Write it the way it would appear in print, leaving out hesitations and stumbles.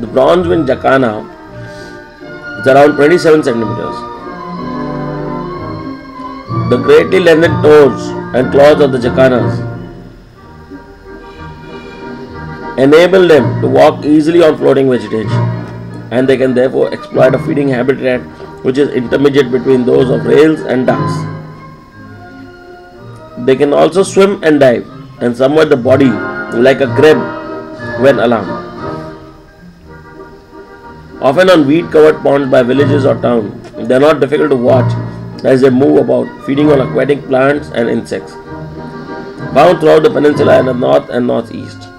The bronze-winged jacana is around 27 centimeters. The greatly lengthened toes and claws of the jacanas enable them to walk easily on floating vegetation, and they can therefore exploit a feeding habitat which is intermediate between those of rails and ducks. They can also swim and dive and submerge the body like a crab when alarmed. Often on weed-covered ponds by villages or towns, they are not difficult to watch as they move about, feeding on aquatic plants and insects, found throughout the peninsula in the north and northeast.